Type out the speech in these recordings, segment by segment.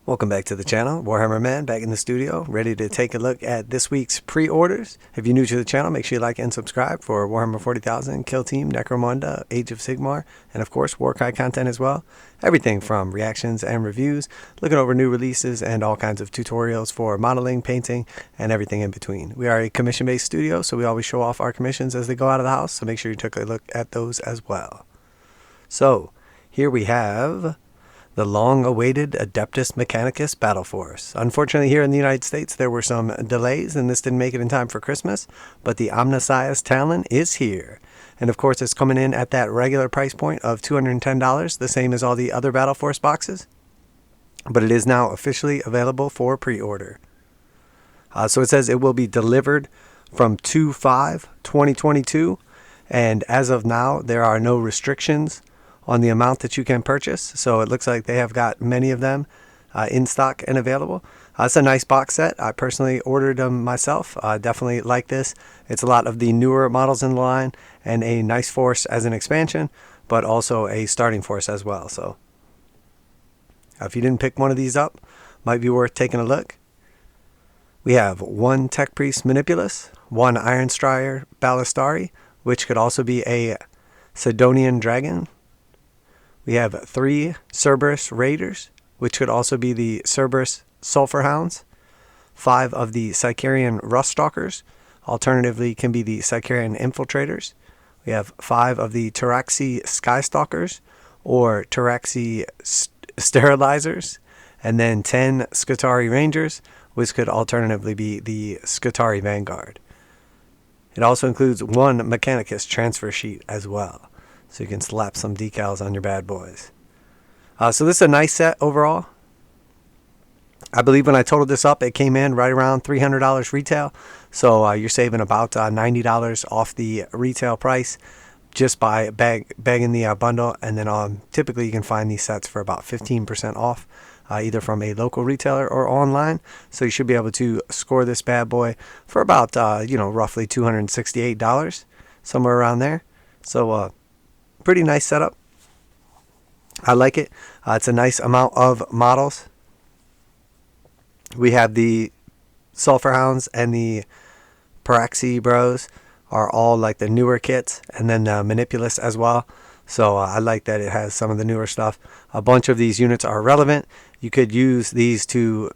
Welcome back to the channel. Warhammer Man back in the studio, ready to take a look at this week's pre-orders. If you're new to the channel, make sure you like and subscribe for Warhammer 40,000, Kill Team, Necromunda, Age of Sigmar, and of course warcry content as well. Everything from reactions and reviews, looking over new releases, and all kinds of tutorials for modeling, painting, and everything in between. We are a commission-based studio, so we always show off our commissions as they go out of the house, so make sure you take a look at those as well. So, here we have the long-awaited Adeptus Mechanicus Battleforce. Unfortunately, here in the United States, there were some delays, and this didn't make it in time for Christmas, but the Omnissiah Talon is here. And of course, it's coming in at that regular price point of $210, the same as all the other Battleforce boxes, but it is now officially available for pre-order. So it says it will be delivered from 2/5/2022, and as of now, there are no restrictions on the amount that you can purchase, so it looks like they have got many of them in stock and available. It's a nice box set. I personally ordered them myself. Definitely like this. It's a lot of the newer models in the line and a nice force as an expansion, but also a starting force as well. So if you didn't pick one of these up, might be worth taking a look. We have one Tech Priest Manipulus, one Iron Strider Ballistari, which could also be a Sidonian Dragon. We have 3 Cerberus Raiders, which could also be the Cerberus Sulphur Hounds. 5 of the Sicarian Ruststalkers, alternatively can be the Sicarian Infiltrators. We have 5 of the Taraxi Skystalkers, or Taraxi Sterilizers. And then 10 Skitarii Rangers, which could alternatively be the Toy Vanguard. It also includes 1 Mechanicus transfer sheet as well, so you can slap some decals on your bad boys. So this is a nice set overall. I believe when I totaled this up, it came in right around $300 retail. So you're saving about $90 off the retail price just by bagging the bundle. And then typically you can find these sets for about 15% off, either from a local retailer or online. So you should be able to score this bad boy for about, roughly $268, somewhere around there. So pretty nice setup. I like it. It's a nice amount of models. We have the Sulphur Hounds and the Paraxi Bros are all like the newer kits, and then the Manipulus as well. So I like that it has some of the newer stuff. A bunch of these units are relevant. You could use these to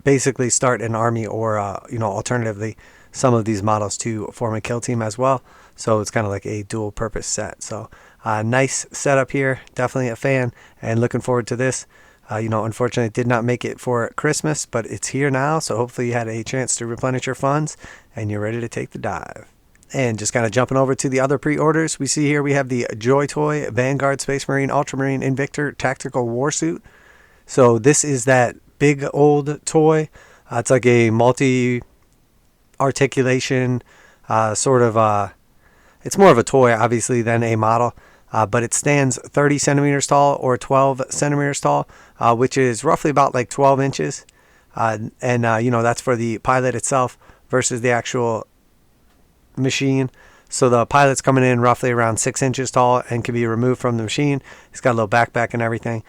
basically start an army, or alternatively some of these models to form a kill team as well. So it's kind of like a dual purpose set. So nice setup here. Definitely a fan and looking forward to this. Unfortunately it did not make it for Christmas, but it's here now. So hopefully you had a chance to replenish your funds and you're ready to take the dive. And just kind of jumping over to the other pre-orders, we see here we have the Toy Vanguard Space Marine Ultramarine Invictor Tactical Warsuit. So this is that big old toy. It's like a multi-articulation sort of... It's more of a toy, obviously, than a model, but it stands 30 centimeters tall or 12 centimeters tall, which is roughly about like 12 inches. That's for the pilot itself versus the actual machine. So the pilot's coming in roughly around 6 inches tall and can be removed from the machine. It's got a little backpack and everything.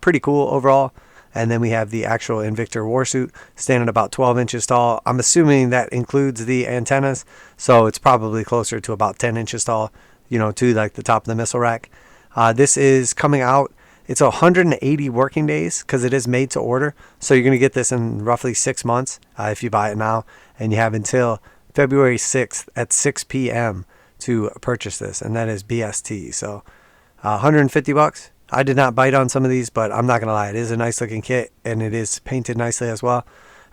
Pretty cool overall. And then we have the actual Invictor Warsuit standing about 12 inches tall. I'm assuming that includes the antennas, so it's probably closer to about 10 inches tall, to like the top of the missile rack. This is coming out. It's 180 working days because it is made to order. So you're going to get this in roughly 6 months if you buy it now. And you have until February 6th at 6 p.m. to purchase this, and that is BST. So $150. I did not bite on some of these, but I'm not going to lie. It is a nice looking kit, and it is painted nicely as well.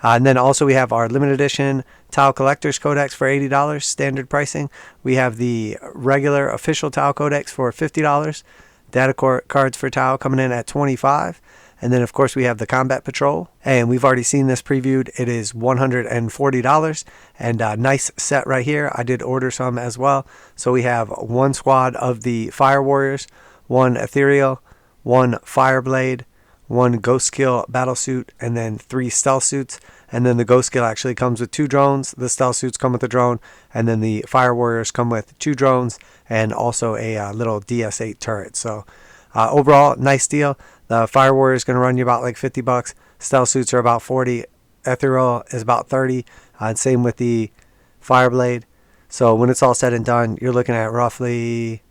And then also we have our limited edition Tau Collector's Codex for $80, standard pricing. We have the regular official Tau Codex for $50. Datacards for Tau coming in at $25. And then, of course, we have the Combat Patrol. And we've already seen this previewed. It is $140. And a nice set right here. I did order some as well. So we have 1 squad of the Fire Warriors, 1 Ethereal, 1 Fireblade, 1 Ghost Skill Battlesuit, and then 3 Stealth Suits. And then the Ghost Skill actually comes with 2 drones. The Stealth Suits come with a drone. And then the Fire Warriors come with 2 drones and also a little DS8 turret. So overall, nice deal. The Fire Warrior is going to run you about like 50 bucks. Stealth suits are about 40. Ethereal is about 30. Same with the Fireblade. So when it's all said and done, you're looking at roughly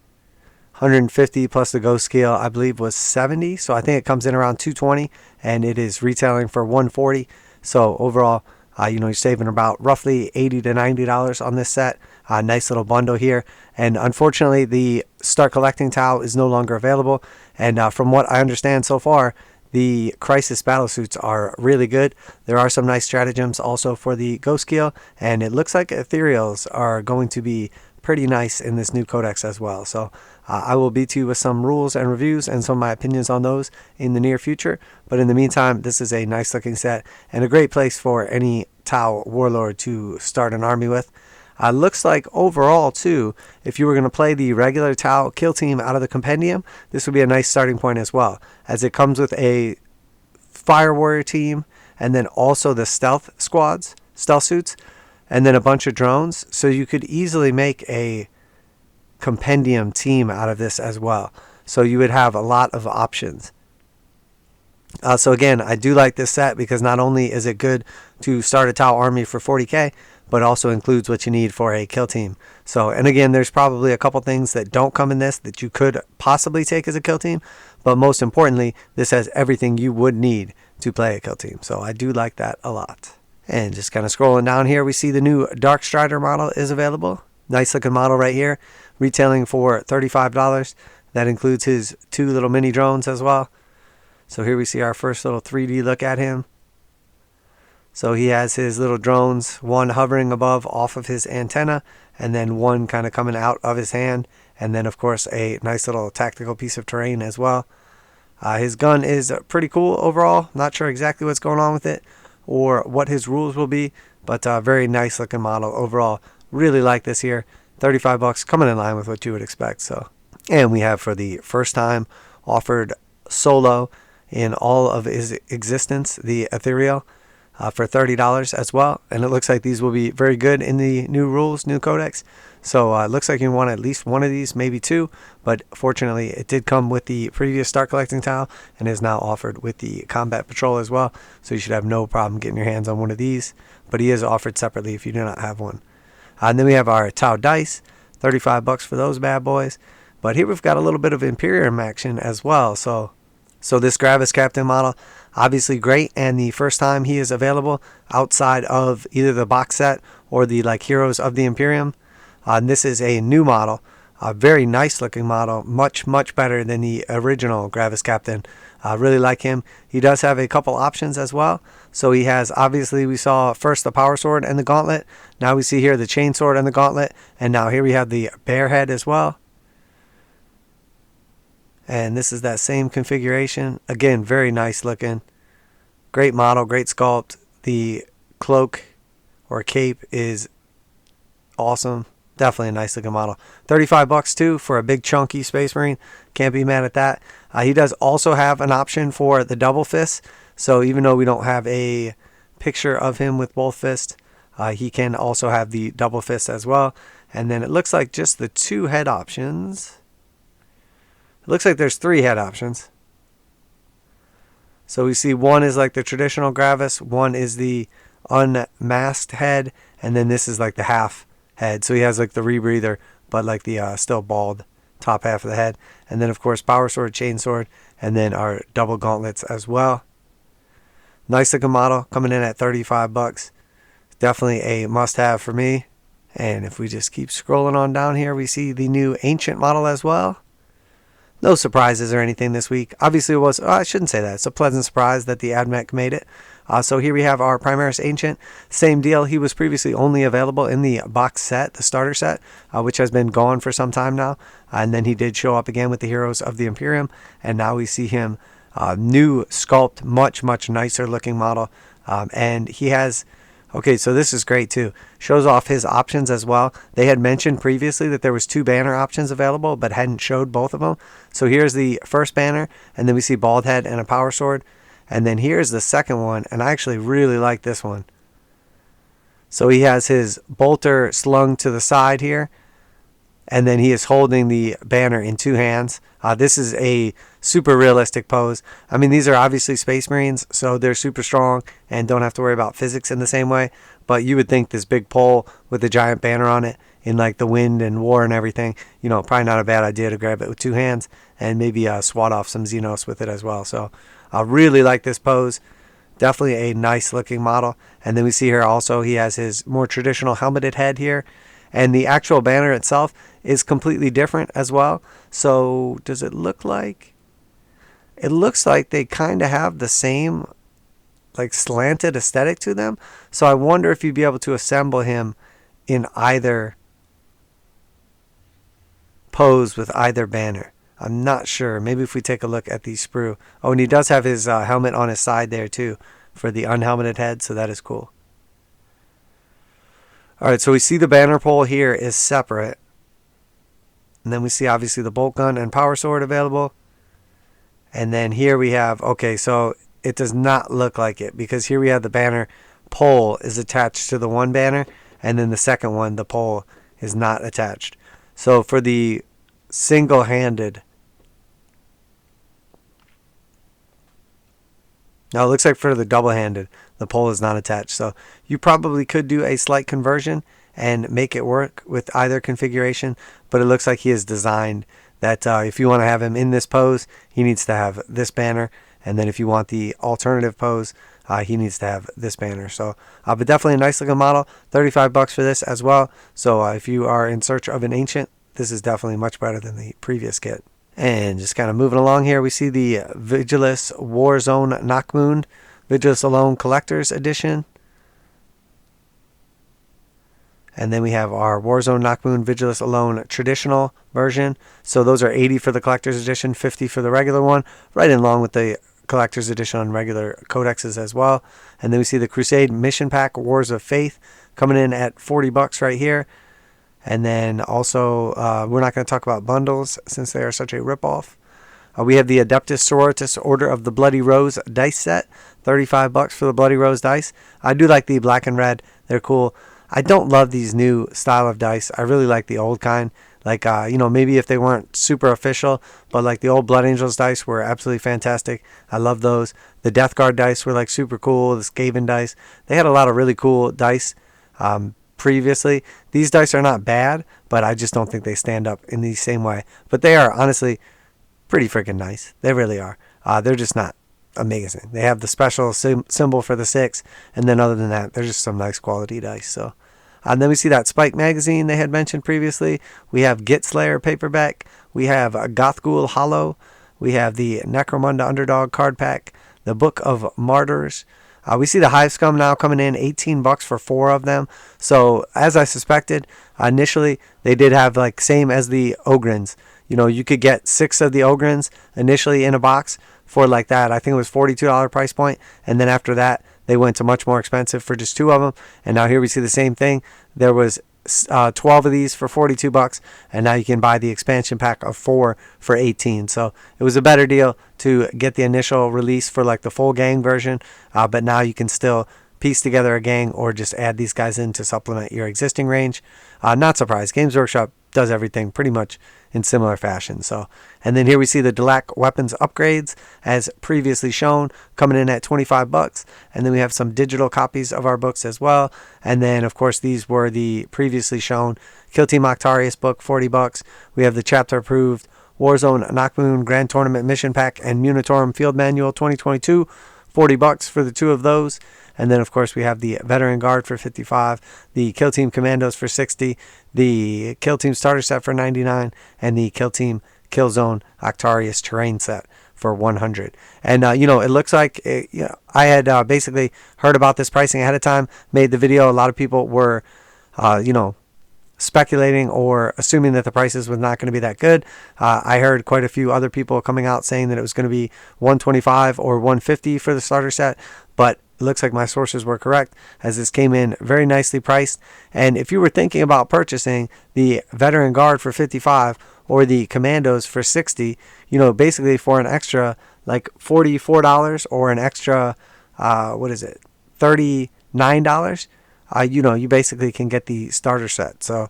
150 plus the ghost scale, I believe, was 70. So I think it comes in around 220, and it is retailing for 140. So overall, you're saving about roughly $80 to $90 on this set. Nice little bundle here. And unfortunately, the Start Collecting Tau is no longer available. And from what I understand so far, the Crisis battle suits are really good. There are some nice stratagems also for the Ghost Keel, and it looks like Ethereals are going to be pretty nice in this new codex as well. So I will beat you with some rules and reviews and some of my opinions on those in the near future. But in the meantime, this is a nice looking set and a great place for any Tau warlord to start an army with. Looks like overall too, if you were going to play the regular Tau kill team out of the compendium, this would be a nice starting point as well, as it comes with a Fire Warrior team and then also the stealth squads, stealth suits, and then a bunch of drones. So you could easily make a compendium team out of this as well. So you would have a lot of options. So again, I do like this set because not only is it good to start a Tau army for 40k, but also includes what you need for a kill team. So, and again, there's probably a couple things that don't come in this that you could possibly take as a kill team, but most importantly, this has everything you would need to play a kill team. So I do like that a lot. And just kind of scrolling down here, we see the new Darkstrider model is available. Nice looking model right here, retailing for $35. That includes his 2 little mini drones as well. So here we see our first little 3D look at him. So he has his little drones, one hovering above off of his antenna, and then one kind of coming out of his hand. And then, of course, a nice little tactical piece of terrain as well. His gun is pretty cool overall. Not sure exactly what's going on with it or what his rules will be, but very nice looking model overall. Really like this here. 35 bucks, coming in line with what you would expect. So, and we have, for the first time, offered solo in all of his existence, the Ethereal, for $30 as well. And it looks like these will be very good in the new rules, new codex. So it looks like you want at least one of these, maybe 2. But fortunately, it did come with the previous Start Collecting Tile and is now offered with the Combat Patrol as well. So you should have no problem getting your hands on one of these. But he is offered separately if you do not have one. And then we have our Tau Dice, 35 bucks for those bad boys. But here we've got a little bit of Imperium action as well. So this Gravis Captain model, obviously great, and the first time he is available outside of either the box set or the Heroes of the Imperium. And this is a new model, a very nice looking model, much better than the original Gravis Captain. Really like him. He does have a couple options as well. So he has, obviously we saw first the Power Sword and the Gauntlet. Now we see here the Chain Sword and the Gauntlet, and now here we have the Bear Head as well. And this is that same configuration. Again, very nice looking. Great model, great sculpt. The cloak or cape is awesome. Definitely a nice looking model. 35 bucks too for a big chunky Space Marine. Can't be mad at that. He does also have an option for the double fist. So even though we don't have a picture of him with both fists, he can also have the double fist as well. And then it looks like just the 2 head options. It looks like there's 3 head options. So we see one is like the traditional Gravis, one is the unmasked head, and then this is like the half head. So he has like the rebreather, but like the still bald top half of the head. And then of course Power Sword, Chain Sword, and then our double gauntlets as well. Nice looking model, coming in at 35 bucks. Definitely a must have for me. And if we just keep scrolling on down here, we see the new Ancient model as well. No surprises or anything this week. Obviously it was, I shouldn't say that. It's a pleasant surprise that the AdMech made it. So here we have our Primaris Ancient. Same deal. He was previously only available in the box set, the starter set, which has been gone for some time now. And then he did show up again with the Heroes of the Imperium. And now we see him new sculpt, much nicer looking model. And he has... Okay, so this is great too. Shows off his options as well. They had mentioned previously that there was 2 banner options available, but hadn't showed both of them. So here's the first banner, and then we see Bald Head and a Power Sword. And then here's the second one, and I actually really like this one. So he has his bolter slung to the side here. and then he is holding the banner in 2 hands. This is a super realistic pose. I mean, these are obviously Space Marines, so they're super strong and don't have to worry about physics in the same way. But you would think this big pole with a giant banner on it in like the wind and war and everything, you know, probably not a bad idea to grab it with 2 hands and maybe swat off some Xenos with it as well. So I really like this pose. Definitely a nice looking model. And then we see here also he has his more traditional helmeted head here. And the actual banner itself is completely different as well. So does it look like? It looks like they kind of have the same like slanted aesthetic to them. So I wonder if you'd be able to assemble him in either pose with either banner. I'm not sure. Maybe if we take a look at the sprue. Oh, and he does have his helmet on his side there too for the unhelmeted head. So that is cool. All right, so we see the banner pole here is separate. And then we see obviously the bolt gun and power sword available. And then here we have, okay, so it does not look like it because here we have the banner pole is attached to the one banner. And then the second one, the pole is not attached. So for the single-handed, now it looks like for the double-handed, the pole is not attached. So you probably could do a slight conversion and make it work with either configuration. But it looks like he is designed that if you want to have him in this pose, he needs to have this banner. And then if you want the alternative pose, he needs to have this banner. So, but definitely a nice looking model. $35 for this as well. So if you are in search of an ancient, this is definitely much better than the previous kit. And just kind of moving along here, we see the Vigilus Warzone Nachmund Vigilus Alone Collector's Edition. And then we have our Warzone Nachmund Vigilus Alone Traditional version. So those are $80 for the Collector's Edition, $50 for the regular one, right in along with the Collector's Edition on regular codexes as well. And then we see the Crusade Mission Pack Wars of Faith coming in at $40 right here. And then also, we're not going to talk about bundles since they are such a ripoff. We have the Adeptus Sororitas Order of the Bloody Rose dice set, $35 for the Bloody Rose dice. I do like the black and red; they're cool. I don't love these new style of dice. I really like the old kind. Like, you know, maybe if they weren't super official, but like the old Blood Angels dice were absolutely fantastic. I love those. The Death Guard dice were like super cool. The Skaven dice, they had a lot of really cool dice. Previously, these dice are not bad, but I just don't think they stand up in the same way. But they are honestly pretty freaking nice. They really are. They're just not amazing. They have the special symbol for the 6, and then other than that, they're just some nice quality dice. So, and then we see that Spike magazine they had mentioned previously. We have Git Slayer paperback. We have Gothghoul Hollow. We have the Necromunda Underdog card pack. The Book of Martyrs. We see the Hive Scum now coming in $18 for 4 of them. So as I suspected, initially they did have like same as the Ogrins. You know, you could get 6 of the Ogrins initially in a box for like that. I think it was $42 price point. And then after that, they went to much more expensive for just 2 of them. And now here we see the same thing. There was 12 of these for $42, and now you can buy the expansion pack of 4 for $18. So it was a better deal to get the initial release for like the full gang version, but now you can still piece together a gang or just add these guys in to supplement your existing range. Not surprised. Games Workshop does everything pretty much in similar fashion. So, and then here we see the Delac weapons upgrades as previously shown coming in at $25, and then we have some digital copies of our books as well. And then of course these were the previously shown Kill Team Octarius book, $40. We have the chapter approved Warzone Nachmund Grand Tournament Mission Pack and Munitorum Field Manual 2022, $40 for the 2 of those. And then, of course, we have the Veteran Guard for $55, the Kill Team Commandos for $60, the Kill Team Starter Set for $99, and the Kill Team Killzone Octarius Terrain Set for $100. And, you know, it looks like I had basically heard about this pricing ahead of time, made the video. A lot of people were, you know, speculating or assuming that the prices was not going to be that good. I heard quite a few other people coming out saying that it was going to be $125 or $150 for the starter set, but it looks like my sources were correct as this came in very nicely priced. And if you were thinking about purchasing the Veteran Guard for $55 or the Commandos for $60, you know, basically for an extra like $44 or an extra $39, you know, you basically can get the starter set. So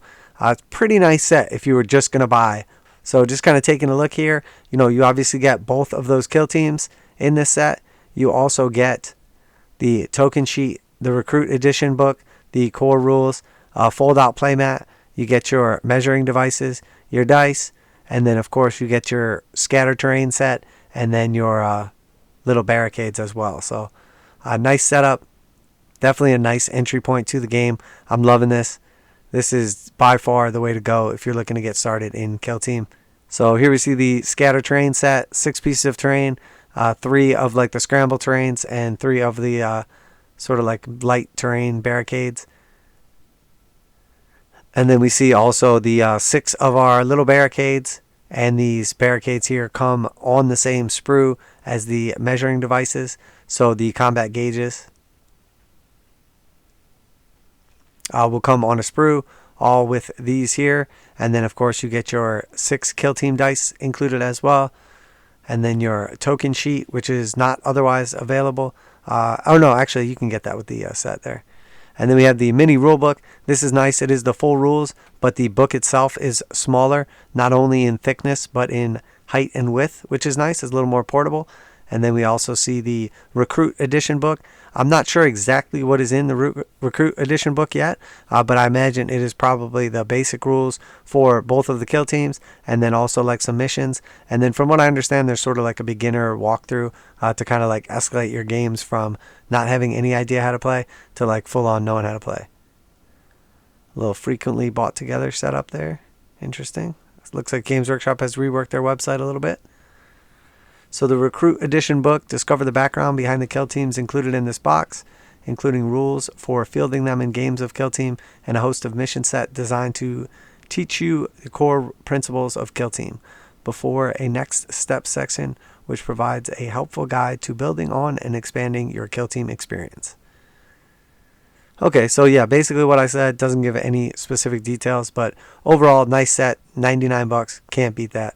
Pretty nice set if you were just going to buy. So just kind of taking a look here, you obviously get both of those kill teams in this set. You also get the token sheet, the recruit edition book, the core rules, fold out playmat. You get your measuring devices, your dice, and then of course you get your scatter terrain set, and then your little barricades as well. So a nice setup, definitely a nice entry point to the game. I'm loving this. This is by far the way to go if you're looking to get started in Kill Team. So here we see the scatter terrain set, 6 pieces of terrain, 3 of like the scramble terrains, and 3 of the sort of like light terrain barricades. And then we see also the 6 of our little barricades, and these barricades here come on the same sprue as the measuring devices, so the combat gauges will come on a sprue, all with these here. And then of course you get your 6 kill team dice included as well, and then your token sheet, which is not otherwise available. Oh no, actually you can get that with the set there. And then we have the mini rule book. This is nice. It is the full rules, but the book itself is smaller, not only in thickness but in height and width, which is nice. It's a little more portable. And then we also see the recruit edition book. I'm not sure exactly what is in the recruit edition book yet, but I imagine it is probably the basic rules for both of the kill teams, and then also like some missions. And then from what I understand, there's sort of like a beginner walkthrough to kind of like escalate your games from not having any idea how to play to like full on knowing how to play. A little frequently bought together setup there. Interesting. Looks like Games Workshop has reworked their website a little bit. So the Recruit Edition book, discover the background behind the kill teams included in this box, including rules for fielding them in games of kill team and a host of mission set designed to teach you the core principles of kill team before a next step section, which provides a helpful guide to building on and expanding your kill team experience. Okay, so yeah, basically what I said, doesn't give any specific details, but overall, nice set, 99 bucks, can't beat that.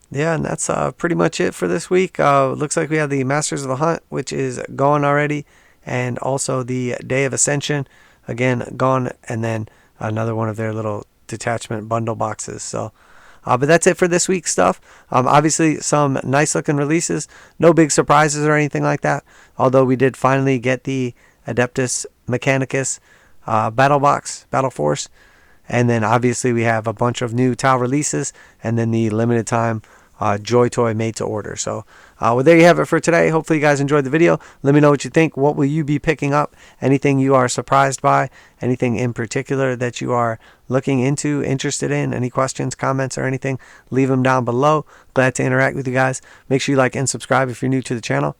Yeah, and that's pretty much it for this week. Looks like we have the Masters of the Hunt, which is gone already, and also the Day of Ascension, again, gone, and then another one of their little detachment bundle boxes. So, but that's it for this week's stuff. Obviously, some nice looking releases, no big surprises or anything like that, although we did finally get the Adeptus Mechanicus battle box, Battleforce. And then obviously we have a bunch of new tile releases, and then the limited time Joy Toy made to order. So well, there you have it for today. Hopefully you guys enjoyed the video. Let me know what you think. What will you be picking up? Anything you are surprised by? Anything in particular that you are looking into, interested in? Any questions, comments, or anything? Leave them down below. Glad to interact with you guys. Make sure you like and subscribe if you're new to the channel.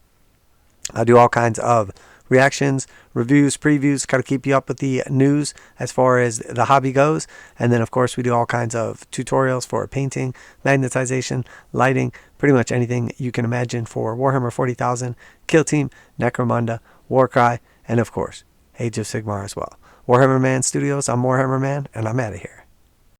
I do all kinds of reactions, reviews, previews, kind of keep you up with the news as far as the hobby goes. And then of course we do all kinds of tutorials for painting, magnetization, lighting, pretty much anything you can imagine for Warhammer 40,000, Kill Team, Necromunda, Warcry, and of course Age of Sigmar as well. Warhammer Man Studios, I'm Warhammer Man, and I'm out of here.